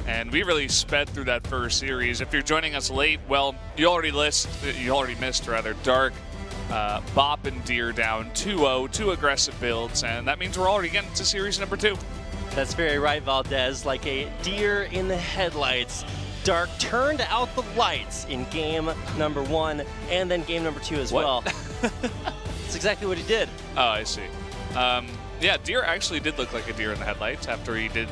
And we really sped through that first series. If you're joining us late, well, you already missed Dark, Bop and Deer down 2-0, 2 aggressive builds, and that means we're already getting to series number 2. That's very right, Valdez. Like a deer in the headlights, Dark turned out the lights in game number 1 and then game number 2 as well. That's exactly what he did. Oh, I see. Yeah, Deer actually did look like a deer in the headlights after he did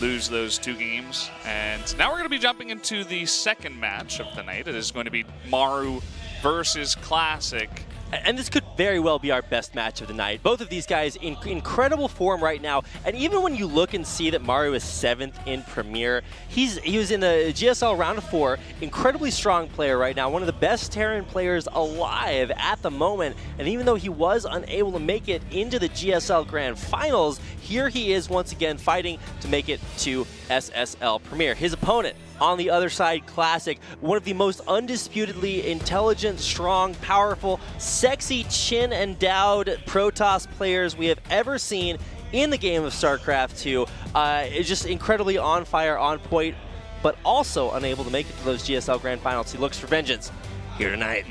lose those 2 games. And now we're going to be jumping into the second match of the night. It is going to be Maru versus Classic. And this could very well be our best match of the night. Both of these guys in incredible form right now. And even when you look and see that Maru is 7th in Premier, he was in the GSL round of 4. Incredibly strong player right now. One of the best Terran players alive at the moment. And even though he was unable to make it into the GSL Grand Finals, here he is once again fighting to make it to SSL Premier. His opponent on the other side, Classic, one of the most undisputedly intelligent, strong, powerful, sexy, chin-endowed Protoss players we have ever seen in the game of StarCraft 2. It's just incredibly on fire, on point, but also unable to make it to those GSL Grand Finals. He looks for vengeance here tonight.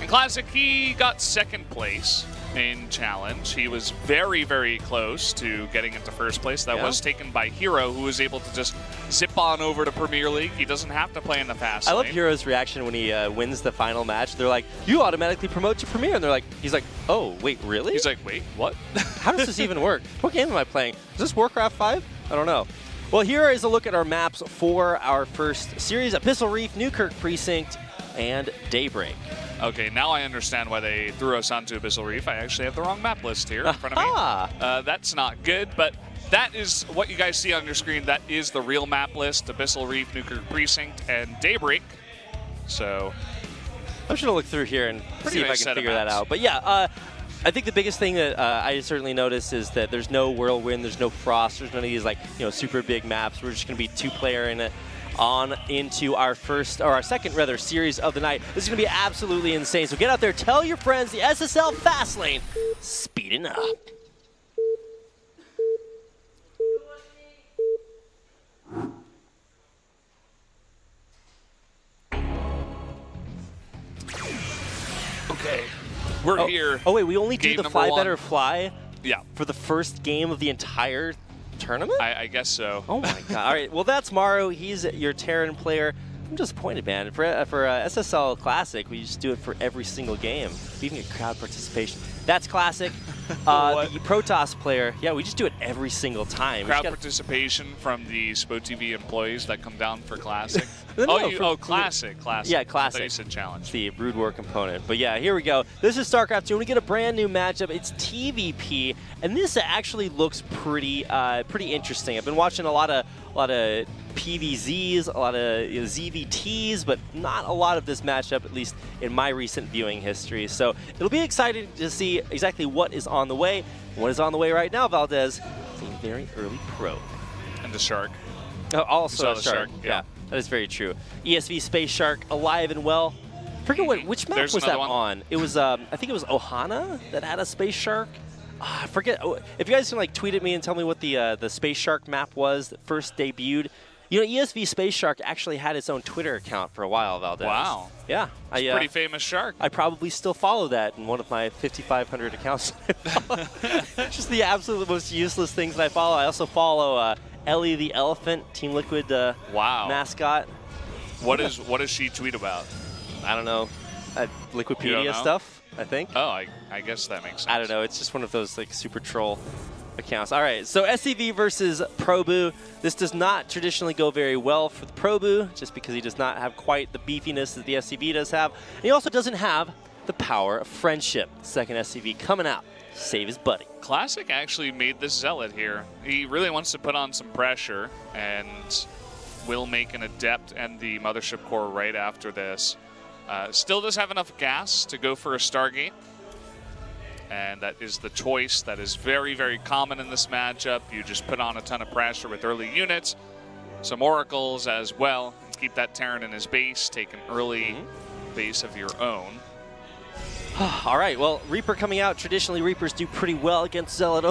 In Classic, he got 2nd place in Challenge. He was very, very close to getting into 1st place. That was taken by Hero, who was able to just zip on over to Premier League. He doesn't have to play in the fast lane. I love Hero's reaction when he wins the final match. They're like, you automatically promote to Premier. And they're like, he's like, oh, wait, really? He's like, wait, what? How does this even work? What game am I playing? Is this Warcraft 5? I don't know. Well, here is a look at our maps for our first series. Abyssal Reef, Newkirk Precinct, and Daybreak. Okay, now I understand why they threw us onto Abyssal Reef. I actually have the wrong map list here in front of me. That's not good, but that is what you guys see on your screen. That is the real map list: Abyssal Reef, Newkirk Precinct, and Daybreak. So I'm just going to look through here and see if I can figure that out. But yeah, I think the biggest thing that I certainly noticed is that there's no Whirlwind, there's no Frost, there's none of these super big maps. We're just going to be 2-player in it. On into our second series of the night. This is going to be absolutely insane. So get out there, tell your friends, the SSL Fast Lane, speeding up. Okay, we're here. Oh wait, we only do the Fly Better Fly? Yeah. For the first game of the entire tournament? I guess so. Oh my god. All right, well that's Maru. He's your Terran player. I'm disappointed, man. For SSL Classic, we just do it for every single game. We even get crowd participation. That's Classic. The Protoss player, yeah, we just do it every single time. Crowd participation from the SpoTV employees that come down for Classic? Classic. Yeah, Classic. I thought you said Challenge. The Brood War component. But yeah, here we go. This is StarCraft 2, and we get a brand new matchup. It's TVP, and this actually looks pretty interesting. I've been watching a lot of PVZs, a lot of ZVTs, but not a lot of this matchup, at least in my recent viewing history. So it'll be exciting to see exactly what is on the way. What is on the way right now, Valdez, is a very early pro. And the Shark. Oh, also a Shark. Yeah, that is very true. ESV Space Shark, alive and well. I forget which map was that on? It was, I think it was Ohana that had a Space Shark. I forget. If you guys can tweet at me and tell me what the Space Shark map was that first debuted. You know, ESV Space Shark actually had its own Twitter account for a while, Valdez. Wow. Yeah. It's a pretty famous shark. I probably still follow that in one of my 5,500 accounts. Just the absolute most useless things that I follow. I also follow Ellie the Elephant, Team Liquid mascot. What does she tweet about? I don't know. Liquipedia stuff, I think. Oh, I guess that makes sense. I don't know. It's just one of those super troll accounts. All right, so SCV versus Probu. This does not traditionally go very well for the Probu, just because he does not have quite the beefiness that the SCV does have. And he also doesn't have the power of friendship. Second SCV coming out, save his buddy. Classic actually made this Zealot here. He really wants to put on some pressure, and will make an Adept and the Mothership Core right after this. Still does have enough gas to go for a Stargate. And that is the choice that is very, very common in this matchup. You just put on a ton of pressure with early units, some Oracles as well. Keep that Terran in his base, take an early base of your own. All right, well, Reaper coming out. Traditionally, Reapers do pretty well against Zealot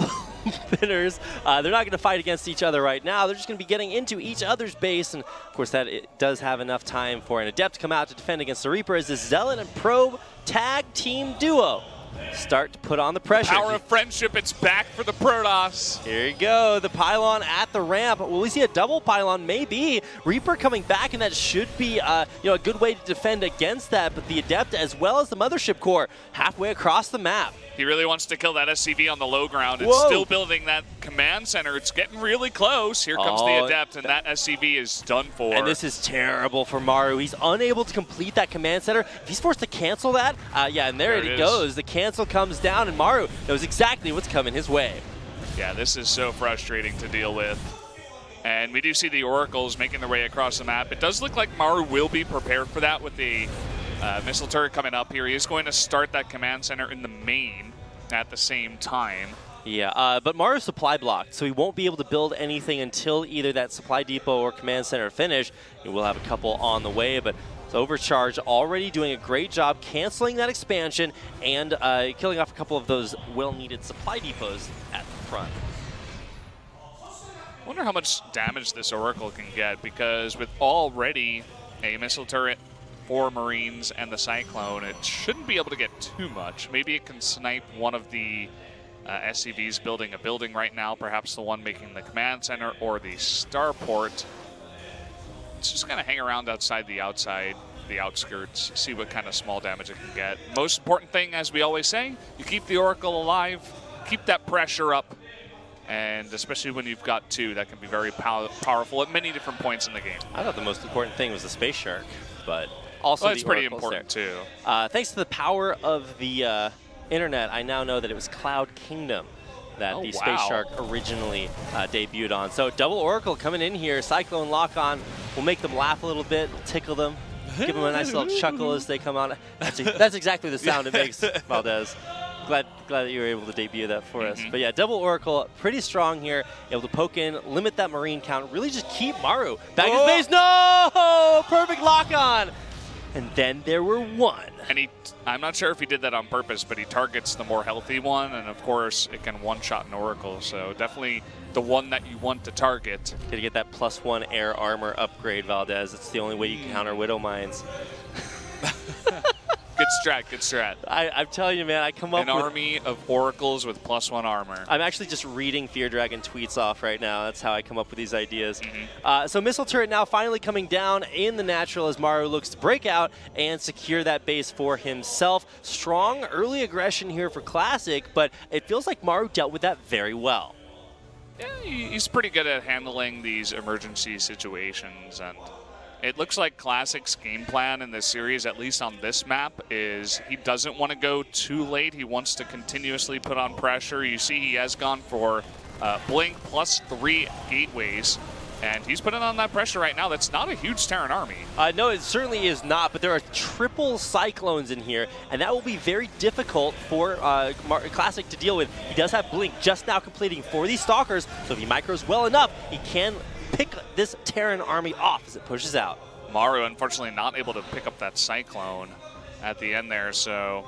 spinners. They're not going to fight against each other right now. They're just going to be getting into each other's base. And, of course, that it does have enough time for an Adept to come out to defend against the Reaper as this Zealot and Probe tag team duo start to put on the pressure. Power of friendship, it's back for the Protoss. Here you go, the pylon at the ramp. Will we see a double pylon? Maybe. Reaper coming back, and that should be a good way to defend against that. But the Adept, as well as the Mothership Core, halfway across the map. He really wants to kill that SCV on the low ground. It's still building that command center. It's getting really close. Here comes the Adept, and that SCV is done for. And this is terrible for Maru. He's unable to complete that command center. If he's forced to cancel that, and there it goes. The cancel comes down, and Maru knows exactly what's coming his way. Yeah, this is so frustrating to deal with. And we do see the Oracles making their way across the map. It does look like Maru will be prepared for that with the missile turret coming up here. He is going to start that command center in the main at the same time. Yeah, but Maru's supply blocked, so he won't be able to build anything until either that supply depot or command center finish. He will have a couple on the way, but Overcharge already doing a great job canceling that expansion and killing off a couple of those well-needed supply depots at the front. I wonder how much damage this Oracle can get, because with already a missile turret, 4 Marines, and the Cyclone, it shouldn't be able to get too much. Maybe it can snipe one of the SCVs building a building right now, perhaps the one making the command center or the starport. It's just going to hang around outside, the outskirts, see what kind of small damage it can get. Most important thing, as we always say, you keep the Oracle alive, keep that pressure up, and especially when you've got 2, that can be very powerful at many different points in the game. I thought the most important thing was the Space Shark, but also it's pretty important too. Thanks to the power of the internet, I now know that it was Cloud Kingdom that the Space Shark originally debuted on. So double Oracle coming in here. Cyclone lock on will make them laugh a little bit, tickle them, give them a nice little chuckle as they come on. That's exactly the sound it makes, Valdez. Glad that you were able to debut that for us. But yeah, double Oracle, pretty strong here, able to poke in, limit that Marine count, really just keep Maru back in space. No! Perfect lock on! And then there were 1. And I'm not sure if he did that on purpose, but he targets the more healthy one, and of course it can one-shot an Oracle, so definitely the one that you want to target. Gotta get that +1 air armor upgrade, Valdez. It's the only way you can counter Widow Mines. Good strat, good strat. I'm telling you, man, I come up with an army of Oracles with +1 armor. I'm actually just reading Fear Dragon tweets off right now. That's how I come up with these ideas. So Missile Turret now finally coming down in the natural as Maru looks to break out and secure that base for himself. Strong early aggression here for Classic, but it feels like Maru dealt with that very well. Yeah, he's pretty good at handling these emergency situations, and it looks like Classic's game plan in this series, at least on this map, is he doesn't want to go too late. He wants to continuously put on pressure. You see he has gone for Blink +3 gateways, and he's putting on that pressure right now. That's not a huge Terran army. No, it certainly is not, but there are triple Cyclones in here, and that will be very difficult for Classic to deal with. He does have Blink just now completing for these Stalkers, so if he micros well enough, he can pick this Terran army off as it pushes out. Maru, unfortunately, not able to pick up that Cyclone at the end there, so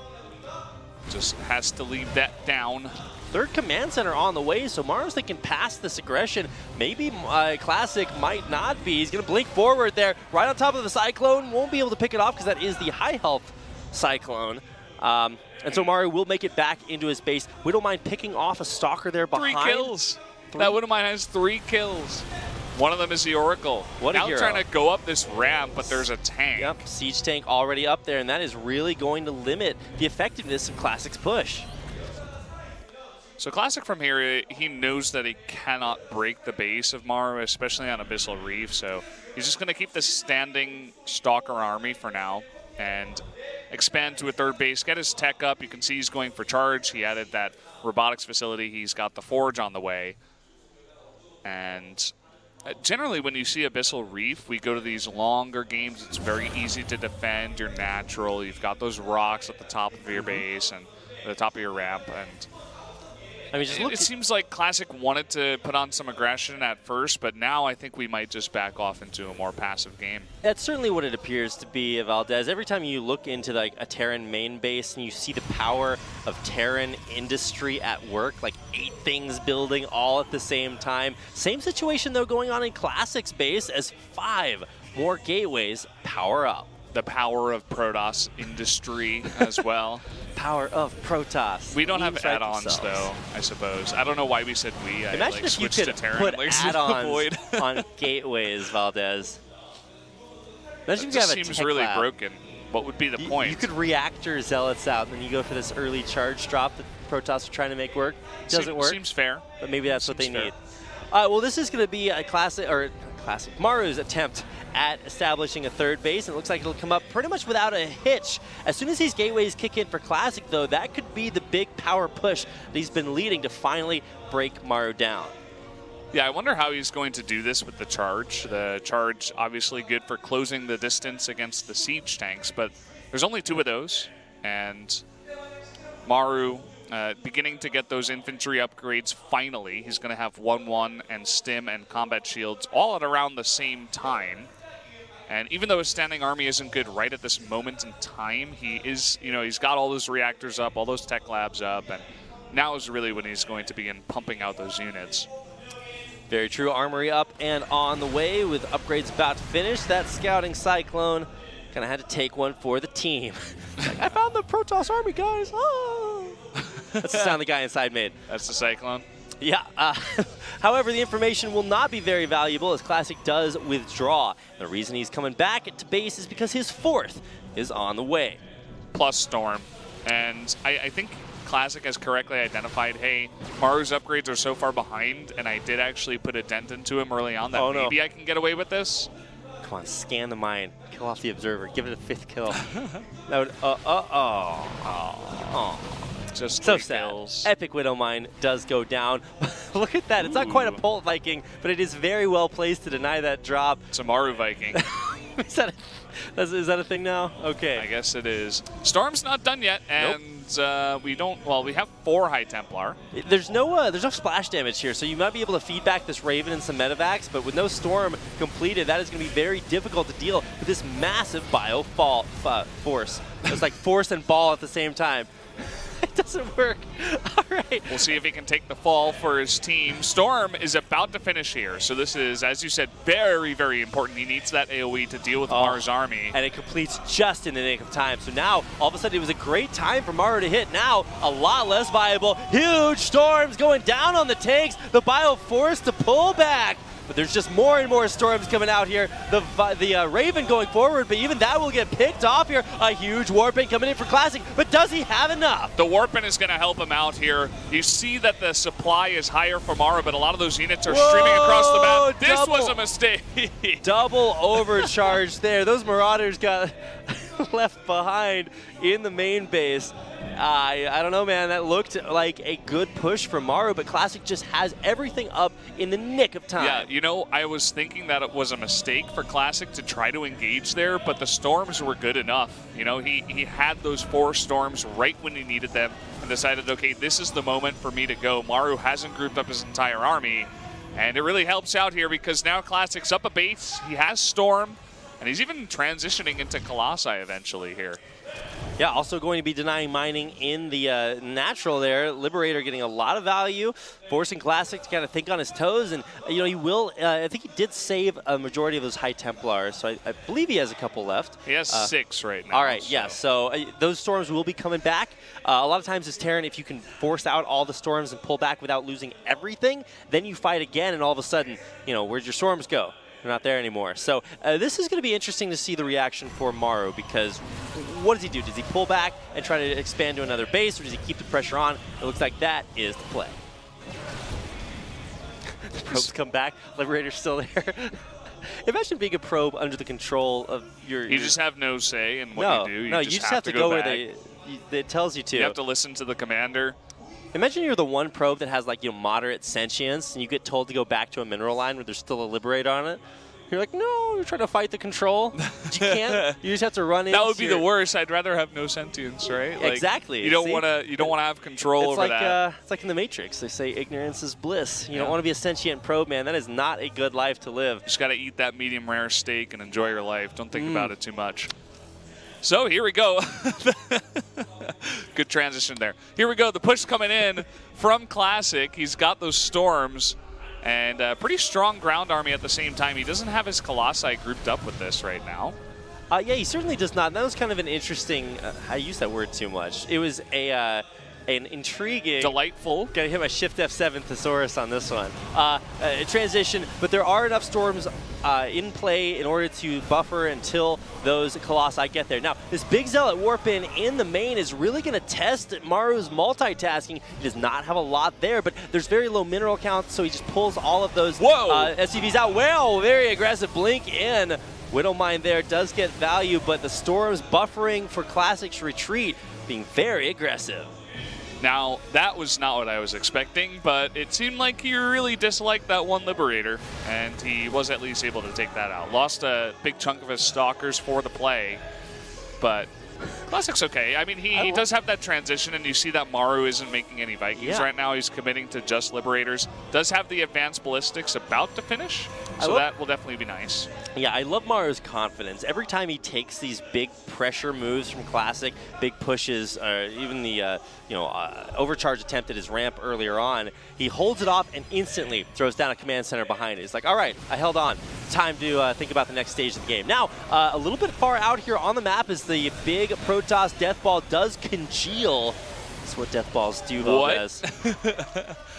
just has to leave that down. 3rd command center on the way, so Maru's thinking past this aggression. Maybe Classic might not be. He's going to blink forward there, right on top of the Cyclone. Won't be able to pick it off because that is the high health Cyclone. And so Maru will make it back into his base. Widowmine picking off a Stalker there behind. 3 kills. That Widowmine has 3 kills. One of them is the Oracle. What a now hero. Trying to go up this ramp, but there's a tank. Yep, Siege Tank already up there, and that is really going to limit the effectiveness of Classic's push. So Classic from here, he knows that he cannot break the base of Maru, especially on Abyssal Reef, so he's just going to keep the standing Stalker army for now and expand to a 3rd base, get his tech up. You can see he's going for charge. He added that robotics facility. He's got the Forge on the way. And generally, when you see Abyssal Reef, we go to these longer games. It's very easy to defend. You're natural. You've got those rocks at the top of your base and at the top of your ramp. And I mean, just look. It seems like Classic wanted to put on some aggression at first, but now I think we might just back off into a more passive game. That's certainly what it appears to be, Valdez. Every time you look into like a Terran main base and you see the power of Terran industry at work, like 8 things building all at the same time. Same situation, though, going on in Classic's base as 5 more gateways power up. The power of Protoss industry as well. Power of Protoss. We don't have add-ons, though, I suppose. I don't know why we said we. Imagine if you could put add-ons on gateways, Valdez. Imagine if you have a seems really broken. What would be the point? You could reactor zealots out, and then you go for this early charge drop that Protoss are trying to make work. Doesn't work. Seems fair. But maybe that's what they need. Well, this is going to be a classic Maru's attempt at establishing a third base, and it looks like it'll come up pretty much without a hitch. As soon as these gateways kick in for Classic, though, that could be the big power push that he's been leading to finally break Maru down. Yeah, I wonder how he's going to do this with the charge. The charge, obviously good for closing the distance against the siege tanks, but there's only 2 of those, and Maru beginning to get those infantry upgrades finally. He's going to have 1-1 and stim and combat shields all at around the same time. And even though his standing army isn't good right at this moment in time, he is, he's got all those reactors up, all those tech labs up, and now is really when he's going to begin pumping out those units. Very true. Armory up and on the way with upgrades about to finish. That scouting Cyclone kind of had to take one for the team. Like, I found the Protoss army, guys. Oh. That's the sound the guy inside made. That's the Cyclone? Yeah. However, the information will not be very valuable as Classic does withdraw. The reason he's coming back to base is because his 4th is on the way. Plus Storm. And I think Classic has correctly identified, hey, Maru's upgrades are so far behind, and I did actually put a dent into him early on that maybe I can get away with this. Come on, scan the mine. Kill off the Observer. Give it a 5th kill. That would, Just so sad. Kills. Epic Widow Mine does go down. Look at that. It's not quite a Pult Viking, but it is very well placed to deny that drop. It's a Maru Viking. is that a thing now? Okay. I guess it is. Storm's not done yet, and we have 4 High Templar. There's no splash damage here, so you might be able to feed back this Raven and some medevacs, but with no Storm completed, that is going to be very difficult to deal with this massive bio force. It's like force and ball at the same time. It doesn't work. All right. We'll see if he can take the fall for his team. Storm is about to finish here. So this is, as you said, very, very important. He needs that AoE to deal with Maru's army. And it completes just in the nick of time. So now, all of a sudden, it was a great time for Maru to hit. Now, a lot less viable. Huge storms going down on the tanks. The bio forced to pull back. But there's just more and more storms coming out here. The Raven going forward, but even that will get picked off here. A huge Warping coming in for Classic, but does he have enough? The Warping is going to help him out here. You see that the supply is higher for Maru, but a lot of those units are streaming across the map. This was a mistake. Double overcharge there. Those Marauders got left behind in the main base. I don't know, man. That looked like a good push for Maru, but Classic just has everything up in the nick of time. Yeah, I was thinking that it was a mistake for Classic to try to engage there, but the storms were good enough. He had those 4 storms right when he needed them and decided, okay, this is the moment for me to go. Maru hasn't grouped up his entire army, and it really helps out here because now Classic's up a base. He has Storm, and he's even transitioning into Colossi eventually here. Yeah, also going to be denying mining in the natural there. Liberator getting a lot of value, forcing Classic to kind of think on his toes. And, he will, I think he did save a majority of those High Templars, so I believe he has a couple left. He has 6 right now. All right, yeah, so those storms will be coming back. A lot of times as Terran, if you can force out all the storms and pull back without losing everything, then you fight again, and all of a sudden, where'd your storms go? They're not there anymore. So this is going to be interesting to see the reaction for Maru because what does he do? Does he pull back and try to expand to another base, or does he keep the pressure on? It looks like that is the play. The probes come back. Liberator's still there. Imagine being a probe under the control of your... You just have no say in what you do. You just have to go where it tells you to. You have to listen to the commander. Imagine you're the one probe that has moderate sentience, and you get told to go back to a mineral line where there's still a Liberator on it. You're like, no, you're trying to fight the control. You can't. You just have to run in. That would be the worst. I'd rather have no sentience, right? Like, exactly. You don't want to. You don't want to have control over that. It's like in the Matrix. They say ignorance is bliss. You don't want to be a sentient probe, man. That is not a good life to live. Just got to eat that medium rare steak and enjoy your life. Don't think about it too much. So here we go. Good transition there. Here we go. The push coming in from Classic. He's got those storms. And a pretty strong ground army at the same time. He doesn't have his Colossi grouped up with this right now. Yeah, he certainly does not. That was kind of an interesting, I use that word too much. It was an intriguing. Delightful. Gotta hit my Shift F7 Thesaurus on this one. Transition, but there are enough storms in play in order to buffer until those Colossi get there. Now, this big Zealot warp in the main is really going to test Maru's multitasking. He does not have a lot there, but there's very low mineral counts, so he just pulls all of those SCVs out. Well, very aggressive blink in. Widowmine there does get value, but the storms buffering for Classic's retreat being very aggressive. Now, that was not what I was expecting, but it seemed like he really disliked that one Liberator, and he was at least able to take that out. Lost a big chunk of his Stalkers for the play, but Classic's okay. I mean, he does have that transition, and you see that Maru isn't making any Vikings right now. He's committing to just Liberators. Does have the Advanced Ballistics about to finish, so that will definitely be nice. Yeah, I love Maru's confidence. Every time he takes these big pressure moves from Classic, big pushes, even the overcharge attempt at his ramp earlier on, he holds it off and instantly throws down a command center behind it. He's like, all right, I held on. Time to think about the next stage of the game. Now, a little bit far out here on the map is the big Protoss Death Ball does congeal. That's what Death Balls do, Valdez.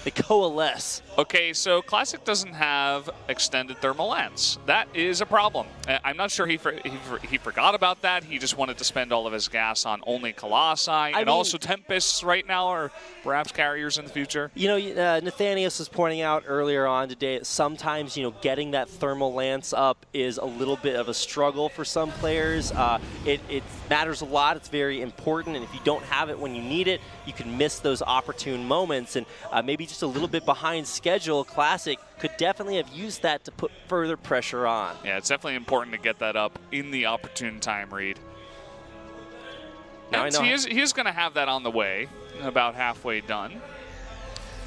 They coalesce. Okay, so Classic doesn't have extended thermal lance. That is a problem. I'm not sure he forgot about that. He just wanted to spend all of his gas on only Colossi and also Tempests right now, or perhaps carriers in the future. You know, Nathanius was pointing out earlier on today that sometimes, getting that thermal lance up is a little bit of a struggle for some players. It matters a lot. It's very important, and if you don't have it when you need it, you can miss those opportune moments, and maybe just a little bit behind schedule. Classic could definitely have used that to put further pressure on. Yeah, it's definitely important to get that up in the opportune time, Reed. Now, he is going to have that on the way, about halfway done.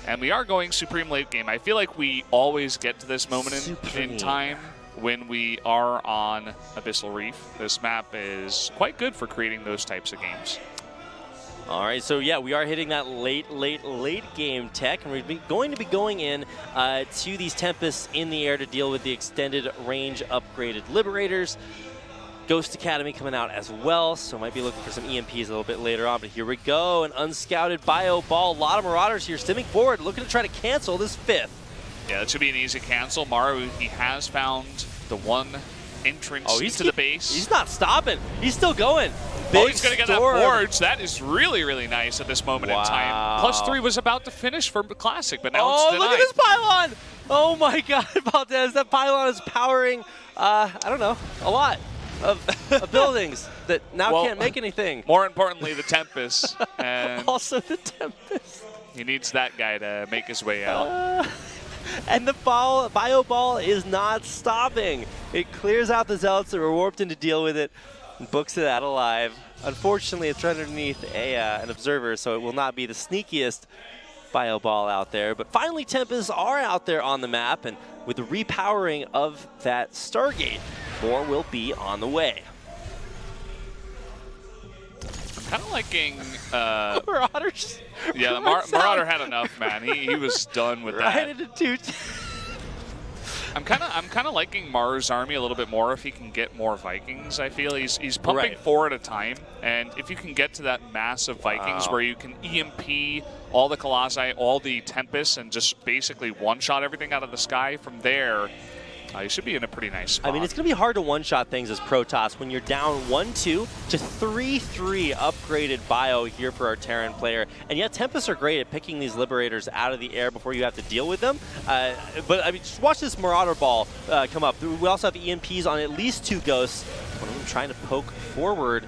And we are going Supreme late game. I feel like we always get to this moment in time when we are on Abyssal Reef. This map is quite good for creating those types of games. All right, so yeah, we are hitting that late game tech, and we're going to be going in to these Tempests in the air to deal with the extended range upgraded Liberators. Ghost Academy coming out as well, so might be looking for some EMPs a little bit later on, but here we go, an unscouted Bio Ball. A lot of Marauders here stimming forward, looking to try to cancel this fifth. Yeah, that should be an easy cancel. Maru, he has found the one entrance to the base. He's not stopping. He's still going. He's going to get that forge. That is really, really nice at this moment in time. +3 was about to finish for Classic, but now it's denied. Look at this pylon. Oh, my God, Valdez. That pylon is powering, I don't know, a lot of buildings that now can't make anything. More importantly, the Tempest. And also the Tempest. He needs that guy to make his way out. And the Bio Ball is not stopping. It clears out the Zealots that were warped in to deal with it and books it out alive. Unfortunately, it's right underneath an observer, so it will not be the sneakiest Bio Ball out there. But finally, Tempests are out there on the map, and with the repowering of that Stargate, more will be on the way. I'm kind of liking... Marauders. Yeah, the Marauder had enough, man. He was done with that. Right into two. I'm kind of liking Maru's army a little bit more if he can get more Vikings. I feel he's pumping 4 at a time, and if you can get to that mass of Vikings where you can EMP all the Colossi, all the Tempests, and just basically one-shot everything out of the sky from there, you should be in a pretty nice spot. I mean, it's going to be hard to one-shot things as Protoss when you're down 1-2 to 3-3 upgraded Bio here for our Terran player. And yet, Tempests are great at picking these Liberators out of the air before you have to deal with them. But I mean, just watch this Marauder Ball come up. We also have EMPs on at least 2 Ghosts. One of them trying to poke forward.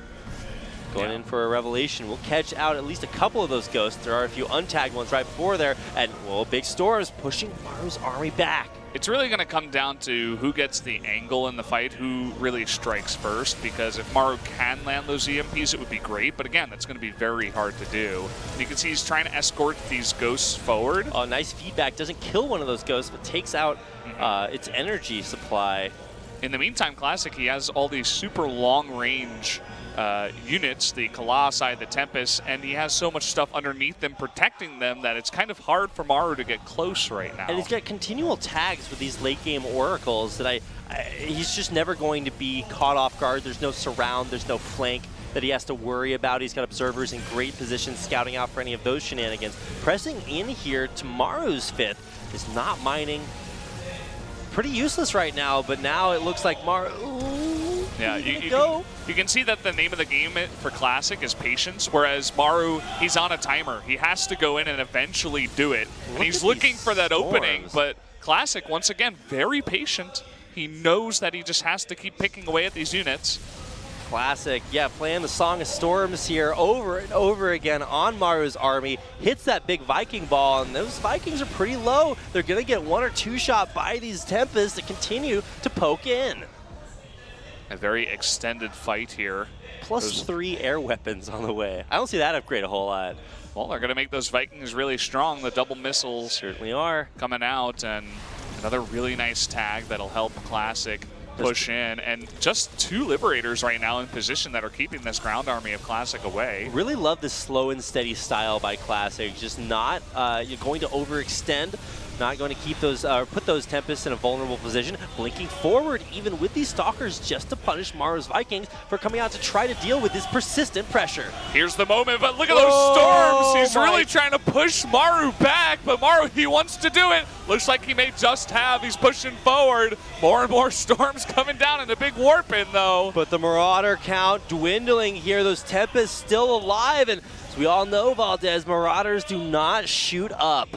Going in for a Revelation. We'll catch out at least a couple of those Ghosts. There are a few untagged ones right before there. And, well, big storms pushing Maru's army back. it's really going to come down to who gets the angle in the fight, who really strikes first, because if Maru can land those EMPs, it would be great. But again, that's going to be very hard to do. And you can see he's trying to escort these ghosts forward. Oh, nice feedback. Doesn't kill one of those ghosts, but takes out its energy supply. In the meantime, Classic, he has all these super long-range units, the Colossi, the Tempest, and he has so much stuff underneath them protecting them that it's kind of hard for Maru to get close right now. And he's got continual tags with these late-game oracles that he's just never going to be caught off guard. There's no surround, there's no flank that he has to worry about. He's got observers in great positions scouting out for any of those shenanigans. Pressing in here to Maru's 5th is not mining. Pretty useless right now, but now it looks like Maru... Yeah, you can see that the name of the game for Classic is patience, whereas Maru, he's on a timer. He has to go in and eventually do it. And he's looking for that opening, but Classic, once again, very patient. He knows that he just has to keep picking away at these units. Classic, yeah, playing the Song of Storms here over and over again on Maru's army. Hits that big Viking ball, and those Vikings are pretty low. They're going to get 1 or 2 shot by these Tempests that continue to poke in. A very extended fight here. Plus 3 air weapons on the way. I don't see that upgrade a whole lot. Well, they're going to make those Vikings really strong. The double missiles certainly are coming out, and another really nice tag that'll help Classic push in. And just 2 Liberators right now in position that are keeping this ground army of Classic away. Really love this slow and steady style by Classic. Just not you're going to overextend. Not going to keep those, put those Tempests in a vulnerable position. Blinking forward even with these Stalkers just to punish Maru's Vikings for coming out to try to deal with this persistent pressure. Here's the moment, but look at those storms. He's really trying to push Maru back, but Maru, he wants to do it. Looks like he may just have. He's pushing forward. More and more storms coming down and a big warp in, though. But the Marauder count dwindling here. Those Tempests still alive, and as we all know, Valdez, Marauders do not shoot up.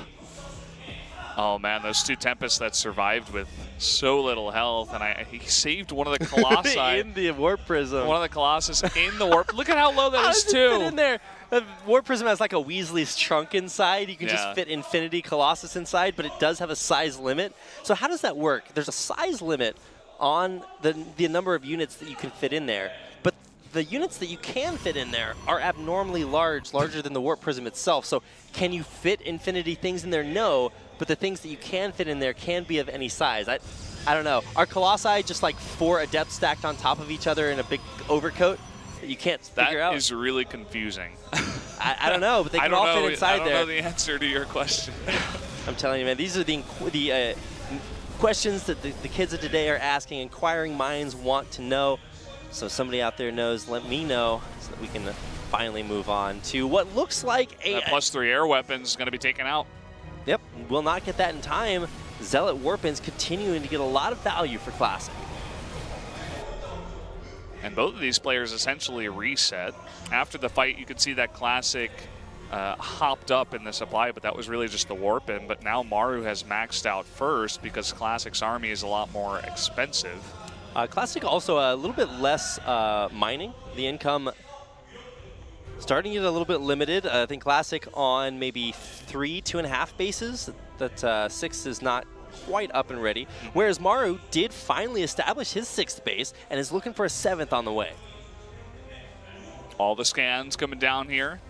Oh man, those 2 Tempests that survived with so little health, and he saved one of the Colossi. In the Warp Prism. One of the Colossus in the Warp. Look at how low that is, too. Fit in there. The Warp Prism has like a Weasley's trunk inside. You can just fit Infinity Colossus inside, but it does have a size limit. So how does that work? There's a size limit on the number of units that you can fit in there, but the units that you can fit in there are abnormally large, larger than the Warp Prism itself. So can you fit Infinity things in there? No. But the things that you can fit in there can be of any size. I don't know. Are Colossi just like 4 Adepts stacked on top of each other in a big overcoat that you can't figure out? That is really confusing. I don't know, but they can all fit inside there. I don't know the answer to your question. I'm telling you, man, these are the questions that the kids of today are asking. Inquiring minds want to know. So somebody out there knows, let me know so that we can finally move on to what looks like a... plus 3 air weapons is going to be taken out. Yep, will not get that in time. Zealot Warpins continuing to get a lot of value for Classic. And both of these players essentially reset. After the fight, you could see that Classic hopped up in the supply, but that was really just the Warpin. But now Maru has maxed out first because Classic's army is a lot more expensive. Classic also a little bit less mining. The income starting to get a little bit limited. I think Classic on maybe 3, 2.5 bases. That 6 is not quite up and ready. Whereas Maru did finally establish his 6th base and is looking for a 7th on the way. All the scans coming down here.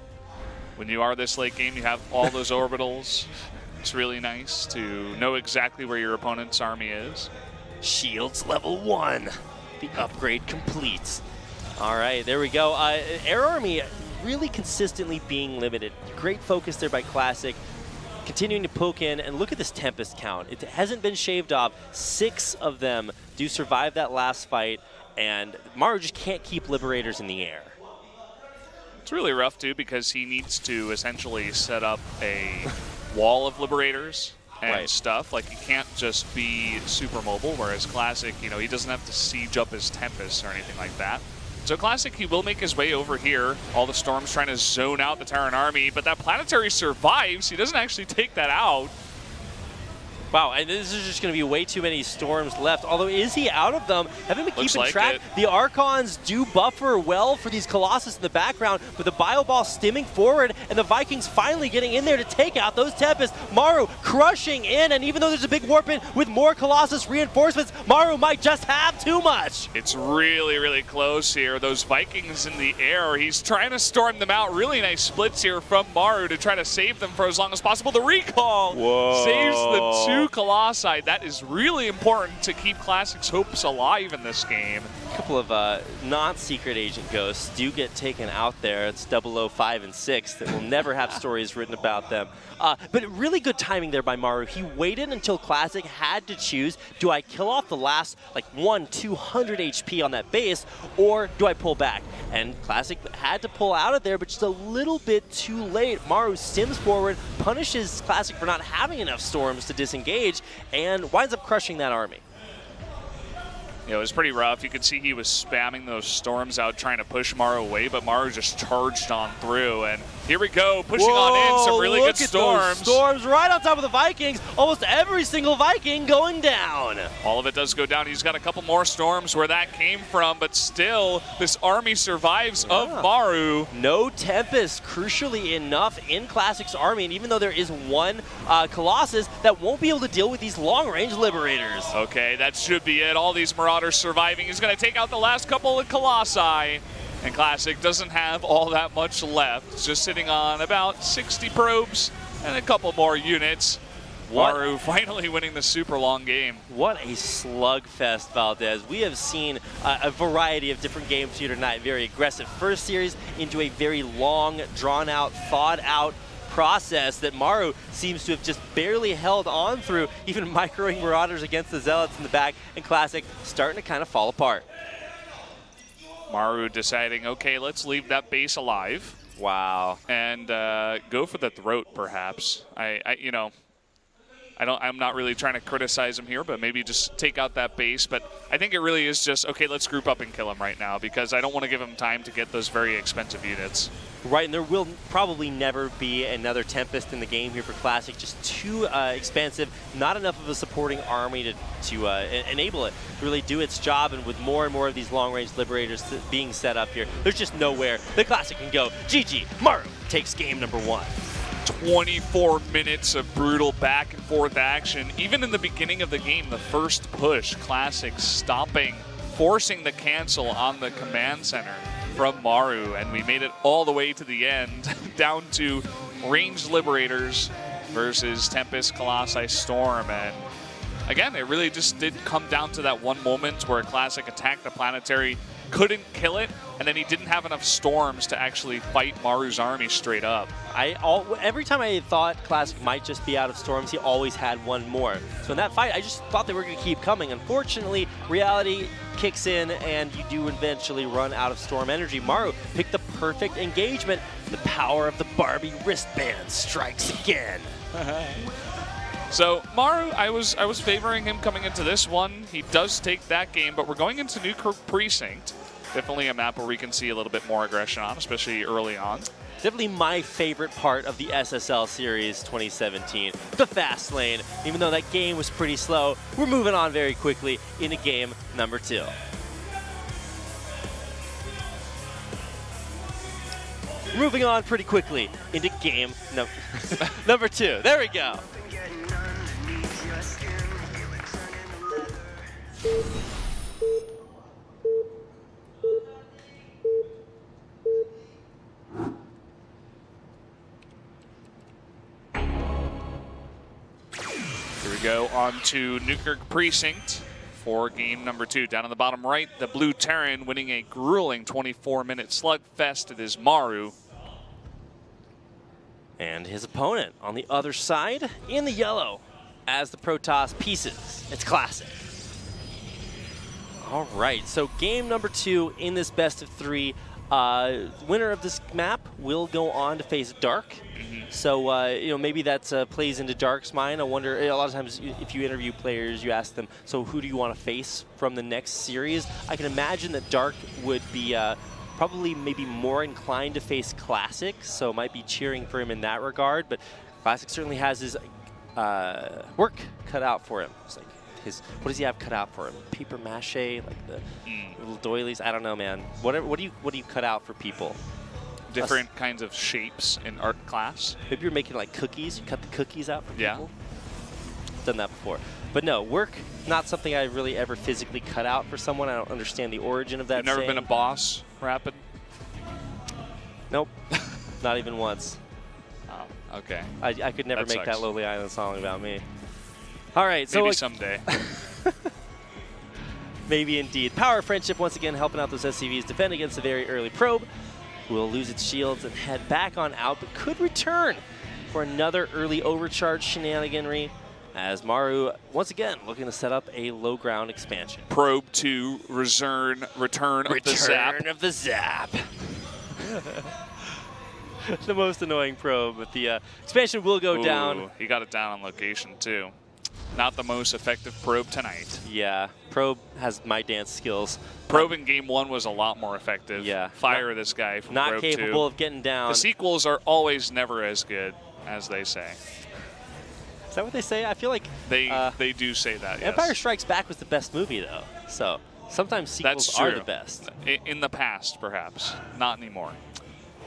When you are this late game, you have all those orbitals. It's really nice to know exactly where your opponent's army is. Shields level 1. The upgrade completes. All right, there we go. Air Army really consistently being limited. Great focus there by Classic. Continuing to poke in, and look at this Tempest count. It hasn't been shaved off. 6 of them do survive that last fight, and Maru just can't keep Liberators in the air. It's really rough, too, because he needs to essentially set up a wall of Liberators and stuff. Like, he can't just be super mobile, whereas Classic, you know, he doesn't have to siege up his Tempest or anything like that. So Classic, he will make his way over here. All the storms trying to zone out the Terran army, but that planetary survives. He doesn't actually take that out. Wow, and this is just going to be way too many storms left. Although, is he out of them? Haven't been keeping track. The Archons do buffer well for these Colossus in the background, with the Bio Ball stimming forward, and the Vikings finally getting in there to take out those Tempests. Maru crushing in, and even though there's a big warp in with more Colossus reinforcements, Maru might just have too much. It's really, really close here. Those Vikings in the air, he's trying to storm them out. Really nice splits here from Maru to try to save them for as long as possible. The recall saves the 2 Colossi. That is really important to keep Classic's hopes alive in this game. A couple of not secret agent ghosts do get taken out there. It's 005 and 6 that will never have stories written about them. But really good timing there by Maru. He waited until Classic had to choose, do I kill off the last like 200 HP on that base, or do I pull back? And Classic had to pull out of there, but just a little bit too late. Maru stims forward, punishes Classic for not having enough storms to disengage, and winds up crushing that army. It was pretty rough. You could see he was spamming those storms out, trying to push Maru away, but Maru just charged on through. And here we go, pushing on in, some really good storms. Those storms right on top of the Vikings. Almost every single Viking going down. All of it does go down. He's got a couple more storms where that came from, but still, this army survives of Maru. No Tempest, crucially enough, in Classic's army. And even though there is one Colossus, that won't be able to deal with these long-range Liberators. Okay, that should be it. All these Marauders surviving. He's going to take out the last couple of Colossi. And Classic doesn't have all that much left. It's just sitting on about 60 probes and a couple more units. Maru finally winning the super long game. What a slugfest, Valdez. We have seen a variety of different games here tonight. Very aggressive first series into a very long, drawn-out, thought-out process that Maru seems to have just barely held on through, even microing Marauders against the Zealots in the back, and Classic starting to kind of fall apart. Maru deciding, okay, let's leave that base alive. Wow. And go for the throat, perhaps. I'm not really trying to criticize him here, but maybe just take out that base. But I think it really is just, okay, let's group up and kill him right now, because I don't want to give him time to get those very expensive units. Right, and there will probably never be another Tempest in the game here for Classic. Just too expensive, not enough of a supporting army to enable it to really do its job. And with more and more of these long-range Liberators being set up here, there's just nowhere the Classic can go. GG, Maru takes game number 1. 24 minutes of brutal back and forth action. Even in the beginning of the game, the first push, Classic stopping, forcing the cancel on the command center from Maru, and we made it all the way to the end, down to ranged Liberators versus Tempest Colossi Storm. And again, it really just did come down to that one moment where Classic attacked the planetary, couldn't kill it, and then he didn't have enough storms to actually fight Maru's army straight up. Every time I thought Classic might just be out of storms, he always had one more. So in that fight, I just thought they were going to keep coming. Unfortunately, reality kicks in, and you do eventually run out of storm energy. Maru picked the perfect engagement. The power of the Barbie wristband strikes again. So Maru, I was favoring him coming into this one. He does take that game, but we're going into Newkirk Precinct. Definitely a map where we can see a little bit more aggression on, especially early on. Definitely my favorite part of the SSL Series 2017, the fast lane. Even though that game was pretty slow, we're moving on very quickly into game number 2. Moving on pretty quickly into game number 2. There we go. Here we go on to Newkirk Precinct for game number 2. Down on the bottom right, the Blue Terran winning a grueling 24-minute slugfest. It is Maru. And his opponent on the other side in the yellow as the Protoss pieces. It's Classic. All right, so game number 2 in this best of 3. Winner of this map will go on to face Dark. So, maybe that plays into Dark's mind. I wonder, a lot of times if you interview players, you ask them, so who do you want to face from the next series? I can imagine that Dark would be probably maybe more inclined to face Classic, so might be cheering for him in that regard. But Classic certainly has his work cut out for him. It's like what does he have cut out for him? Paper mache, like the little doilies. I don't know, man. What do you cut out for people? Different kinds of shapes in art class. Maybe you're making like cookies. You cut the cookies out for yeah. people. Done that before. But no, work, not something I really ever physically cut out for someone. I don't understand the origin of that. You've never saying. been a boss, Rapid? Nope. Not even once. Oh, okay. I could never that make sucks. that Lonely Island song about me. All right. Maybe so someday. Maybe indeed. Power of Friendship once again helping out those SCVs defend against a very early probe. Will lose its shields and head back on out, but could return for another early overcharge shenaniganry as Maru, once again, looking to set up a low ground expansion. Probe 2, return of the Zap. Return of the Zap. The most annoying probe, but the expansion will go down. He got it down on location, too. Not the most effective probe tonight. Yeah, probe has my dance skills. Probe in game 1 was a lot more effective. Yeah. Fire this guy from not probe capable 2. of getting down. The sequels are always never as good as they say. Is that what they say? I feel like they do say that, yes. Empire Strikes Back was the best movie, though. So sometimes sequels are the best. In the past, perhaps. Not anymore.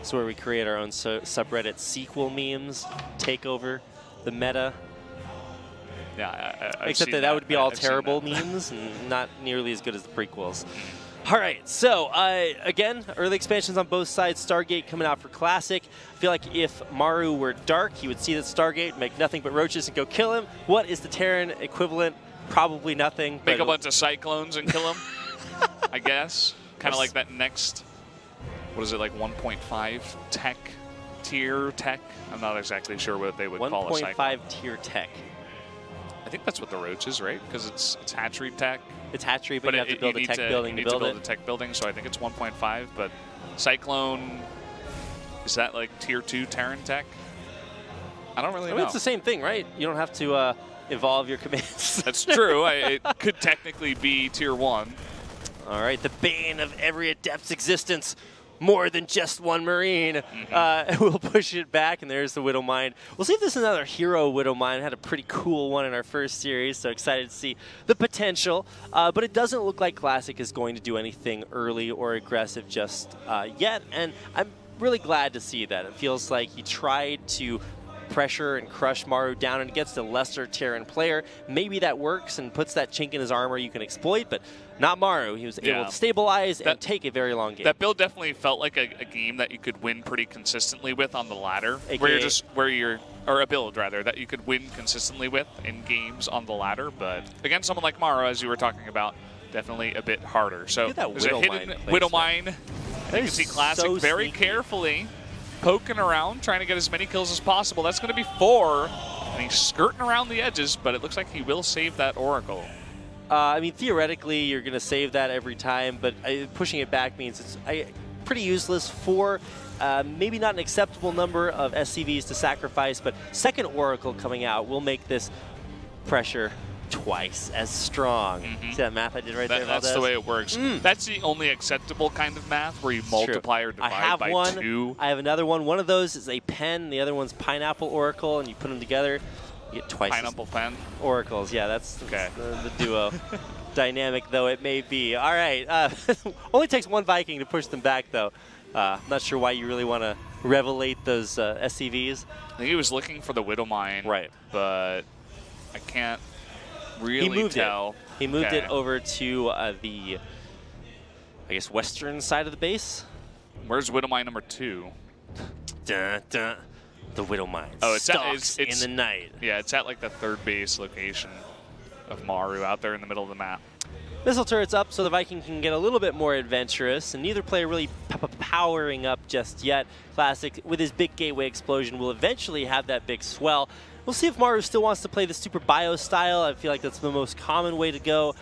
It's where we create our own subreddit sequel memes, take over the meta. Yeah, except that would be all terrible memes and not nearly as good as the prequels. All right, so again, early expansions on both sides. Stargate coming out for Classic. I feel like if Maru were Dark, he would see that Stargate, make nothing but roaches and go kill him. What is the Terran equivalent? Probably nothing. Make a bunch of cyclones and kill him, I guess. Kind of like that next, what is it, like 1.5 tech, tier tech? I'm not exactly sure what they would call a cyclone. 1.5 tier tech. I think that's what the roach is, right? Because it's hatchery tech. It's hatchery, but you have to build a tech building to build it. You need to build a tech building, so I think it's 1.5. But Cyclone, is that like tier 2 Terran tech? I don't really know. It's the same thing, right? You don't have to evolve your commands. That's true. It could technically be tier 1. All right, the bane of every Adept's existence. More than just one Marine. We'll push it back, and there's the Widow Mine. We'll see if this is another hero Widow Mine. Had a pretty cool one in our first series, so excited to see the potential. But it doesn't look like Classic is going to do anything early or aggressive just yet, and I'm really glad to see that. It feels like he tried to pressure and crush Maru down and gets the lesser Terran player. Maybe that works and puts that chink in his armor you can exploit, but not Maru. He was able to stabilize and take a very long game. That build definitely felt like a game that you could win pretty consistently with on the ladder. Or a build, rather, that you could win consistently with in games on the ladder. But against someone like Maru, as you were talking about, definitely a bit harder. So there's a hidden Widow Mine. You can see Classic very carefully poking around, trying to get as many kills as possible. That's going to be 4, and he's skirting around the edges, but it looks like he will save that Oracle. I mean, theoretically, you're going to save that every time, but pushing it back means it's pretty useless. 4, maybe not an acceptable number of SCVs to sacrifice, but second Oracle coming out will make this pressure twice as strong. See that math I did right there? That's the way it works. That's the only acceptable kind of math where you multiply or divide by 2. I have another one. One of those is a pen. The other one's Pineapple Oracle, and you put them together, you get twice. Pineapple pen? Oracles, yeah, that's the duo. Dynamic though it may be. All right, only takes one Viking to push them back though. I'm not sure why you really want to revelate those SCVs. I think he was looking for the Widow Mine, right? But I can't really tell. He moved it over to the, I guess, western side of the base. Where's Widow Mine number 2? Dun, dun. The Widow Mine it's in the night. Yeah, it's at like the 3rd base location of Maru out there in the middle of the map. Missile turret's up so the Viking can get a little bit more adventurous, and neither player really powering up just yet. Classic, with his big gateway explosion, will eventually have that big swell. We'll see if Maru still wants to play the Super Bio style. I feel like that's the most common way to go.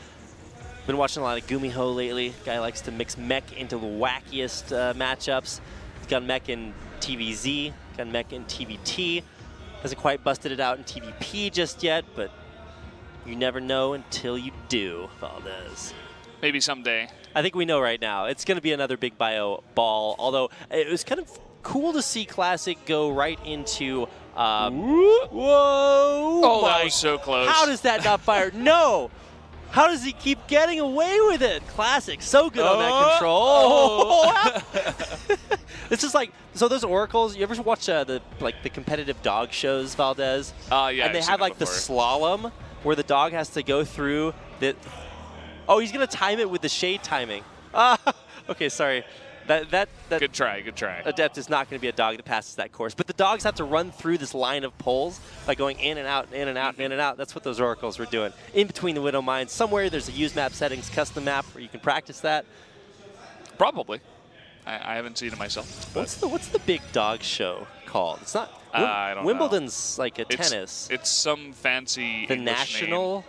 Been watching a lot of Gumiho lately. Guy likes to mix mech into the wackiest matchups. He's got mech in TVZ, got mech in TVT. Hasn't quite busted it out in TVP just yet, but you never know until you do, Valdez. Maybe someday. I think we know right now. It's going to be another big bio ball, although it was kind of cool to see Classic go right into. Whoa! Oh, that was so close. How does that not fire? No! How does he keep getting away with it? Classic, so good on that control. Oh. This is like, so those oracles. You ever watch the competitive dog shows, Valdez? Yeah. And they have like the slalom where the dog has to go through the. Oh, he's gonna time it with the shade timing. Okay, sorry. That good try, good try. Adept is not going to be a dog that passes that course, but the dogs have to run through this line of poles by going in and out, in and out, in and out. That's what those oracles were doing. In between the Widow Mines, somewhere there's a use map settings custom map where you can practice that. Probably. I haven't seen it myself. What's the big dog show called? It's not. I don't Wimbledon's know. Like a tennis. It's some fancy The English National, name.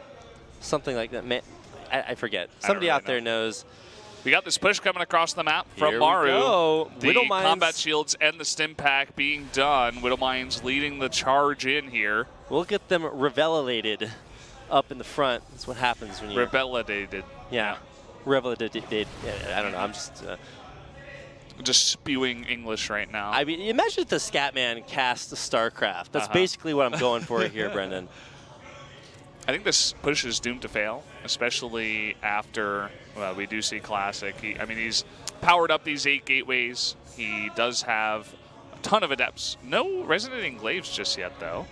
Something like that. I forget. Somebody out there knows. We got this push coming across the map from Here Maru. We go. The combat shields and the stim pack being done. Widow Mines leading the charge in here. We'll get them revelated up in the front. That's what happens when you... Revelated. Yeah. Revelated. I don't know. I'm just spewing English right now. I mean, imagine if the Scatman cast StarCraft. That's basically what I'm going for here, Brendan. I think this push is doomed to fail, especially after we do see Classic. He's powered up these 8 gateways. He does have a ton of adepts. No resonating glaives just yet, though.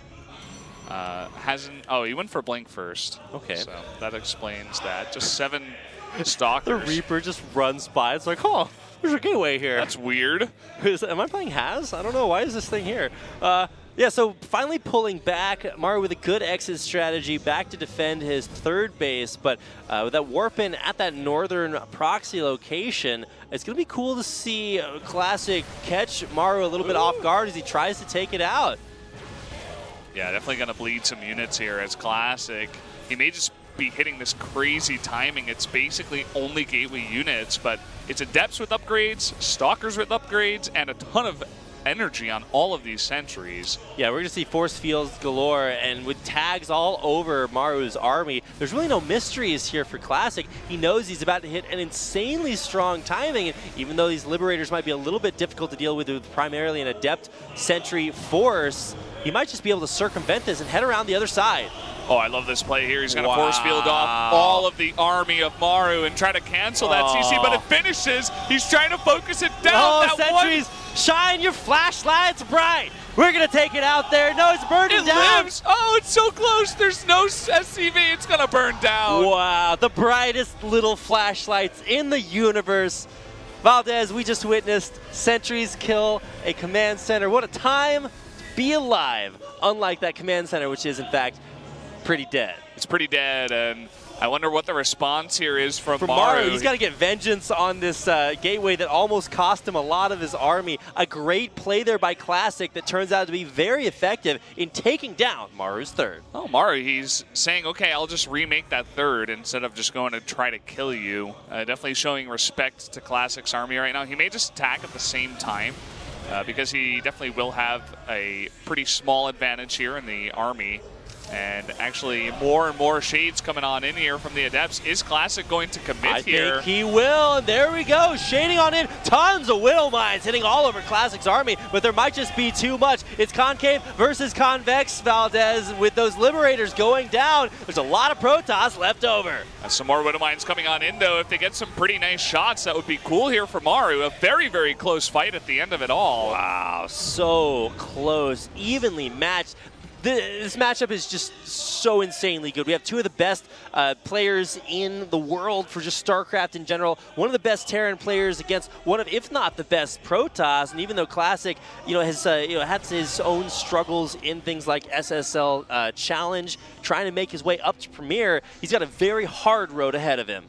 He went for Blink first. Okay. So that explains that. Just 7 stalkers. The Reaper just runs by. It's like, oh, there's a gateway here. That's weird. Am I playing Haz? I don't know. Why is this thing here? Yeah, so finally pulling back. Maru with a good exit strategy, back to defend his third base, but with that warp-in at that northern proxy location, it's going to be cool to see Classic catch Maru a little bit off guard as he tries to take it out. Yeah, definitely going to bleed some units here as Classic. He may just be hitting this crazy timing. It's basically only gateway units, but it's adepts with upgrades, stalkers with upgrades, and a ton of energy on all of these sentries. Yeah, we're going to see force fields galore, and with tags all over Maru's army, there's really no mysteries here for Classic. He knows he's about to hit an insanely strong timing, and even though these Liberators might be a little bit difficult to deal with primarily an adept sentry force, he might just be able to circumvent this and head around the other side. Oh, I love this play here. He's going to force field off all of the army of Maru and try to cancel that CC, but it finishes. He's trying to focus it down. Oh, sentries, shine your flashlights bright. We're going to take it out there. No, it's burning down. Lives. Oh, it's so close. There's no SCV. It's going to burn down. Wow, the brightest little flashlights in the universe. Valdez, we just witnessed sentries kill a command center. What a time to be alive. Unlike that command center, which is, in fact, pretty dead. It's pretty dead, and I wonder what the response here is from Maru. He's got to get vengeance on this gateway that almost cost him a lot of his army. A great play there by Classic that turns out to be very effective in taking down Maru's third. Oh, Maru, he's saying, okay, I'll just remake that third instead of just going to try to kill you. Definitely showing respect to Classic's army right now. He may just attack at the same time because he definitely will have a pretty small advantage here in the army. And actually, more and more shades coming on in here from the adepts. Is Classic going to commit here? I think he will, and there we go. Shading on in. Tons of Widow Mines hitting all over Classic's army, but there might just be too much. It's Concave versus Convex, Valdez, with those Liberators going down. There's a lot of Protoss left over. Some more Widow Mines coming on in, though. If they get some pretty nice shots, that would be cool here for Maru. A very, very close fight at the end of it all. Wow, so close. Evenly matched. This matchup is just so insanely good. We have two of the best players in the world for just StarCraft in general. One of the best Terran players against one of, if not the best, Protoss. And even though Classic, has had his own struggles in things like SSL Challenge, trying to make his way up to Premier, he's got a very hard road ahead of him.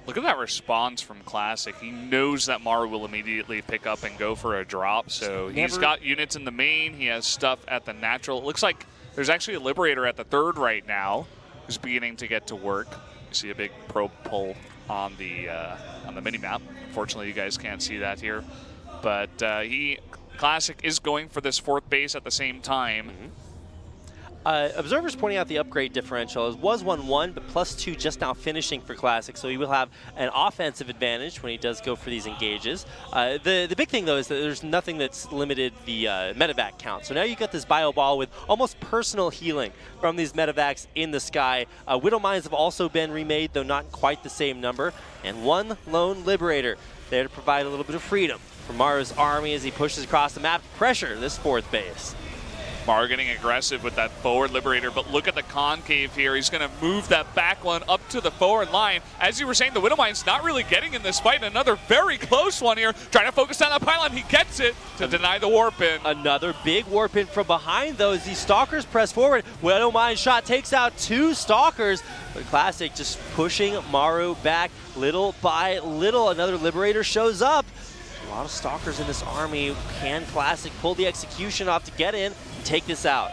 Look at that response from Classic. He knows that Maru will immediately pick up and go for a drop. So he's got units in the main. He has stuff at the natural. It looks like there's actually a Liberator at the third right now who's beginning to get to work. You see a big probe pull on the mini-map. Unfortunately, you guys can't see that here. But Classic is going for this fourth base at the same time. Observers pointing out the upgrade differential. It was 1-1, but +2 just now finishing for Classic, so he will have an offensive advantage when he does go for these engages. The big thing, though, is that there's nothing that's limited the medevac count. So now you've got this bio ball with almost personal healing from these medevacs in the sky. Widow Mines have also been remade, though not quite the same number. And one lone Liberator there to provide a little bit of freedom for Maru's army as he pushes across the map to pressure this 4th base. Maru getting aggressive with that forward Liberator, but look at the concave here. He's going to move that back one up to the forward line. As you were saying, the Widowmine's not really getting in this fight. Another very close one here. Trying to focus on that pylon. He gets it to deny the warp in. Another big warp in from behind, though, as these Stalkers press forward. Widowmine shot takes out 2 Stalkers. But Classic just pushing Maru back little by little. Another Liberator shows up. A lot of Stalkers in this army. Can Classic pull the execution off to get in? Take this out.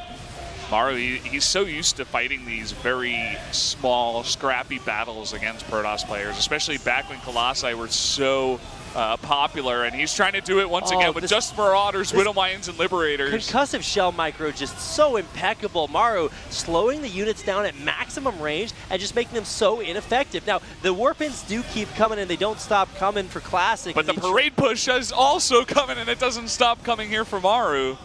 Maru, he's so used to fighting these very small, scrappy battles against Protoss players, especially back when Colossi were so popular, and he's trying to do it once again with just Marauders, Widowmines, and Liberators. Concussive shell micro just so impeccable. Maru slowing the units down at maximum range and just making them so ineffective. Now, the warp-ins do keep coming, and they don't stop coming for Classic. But the parade push is also coming, and it doesn't stop coming here for Maru.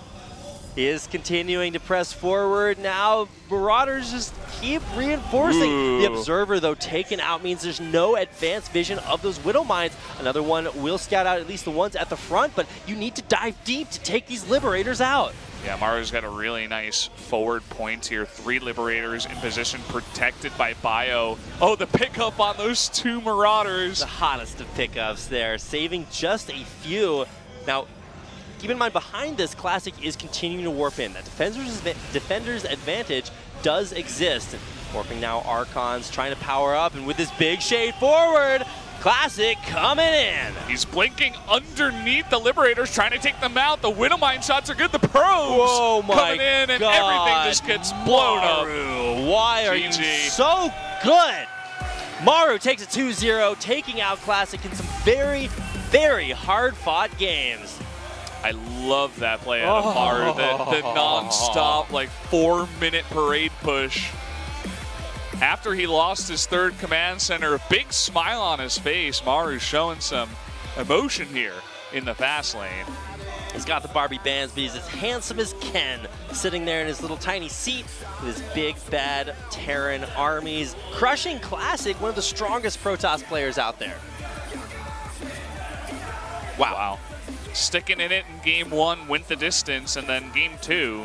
He is continuing to press forward. Now, Marauders just keep reinforcing. Ooh. The Observer, though, taken out means there's no advanced vision of those Widow Mines. Another one will scout out at least the ones at the front, but you need to dive deep to take these Liberators out. Yeah, Maru's got a really nice forward point here. 3 Liberators in position, protected by Bio. Oh, the pickup on those 2 Marauders. The hottest of pickups there, saving just a few. Now, keep in mind, behind this, Classic is continuing to warp in. That defender's advantage does exist. Warping now Archons, trying to power up, and with this big shade forward, Classic coming in. He's blinking underneath the Liberators, trying to take them out. The Widowmine shots are good. The probes coming in, and everything just gets blown Maru, up. Why are you so good? Maru takes a 2-0, taking out Classic in some very, very hard-fought games. I love that play out of Maru, the non-stop, like 4-minute parade push. After he lost his 3rd command center, a big smile on his face. Maru's showing some emotion here in the fast lane. He's got the Barbie bands, but he's as handsome as Ken, sitting there in his little tiny seat with his big, bad Terran armies, crushing Classic, one of the strongest Protoss players out there. Wow. Sticking in it in game 1, went the distance, and then game 2,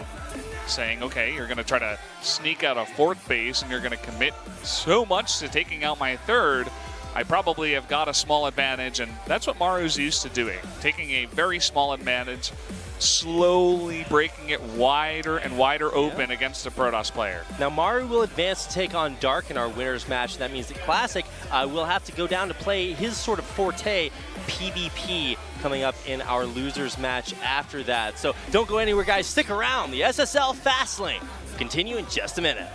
saying, okay, you're going to try to sneak out a 4th base, and you're going to commit so much to taking out my 3rd. I probably have got a small advantage, and that's what Maru's used to doing, taking a very small advantage, slowly breaking it wider and wider open against a Protoss player. Now, Maru will advance to take on Dark in our winners match. That means that Classic will have to go down to play his sort of forte, PvP, coming up in our losers match after that. So don't go anywhere, guys. Stick around. The SSL Fastlane will continue in just a minute.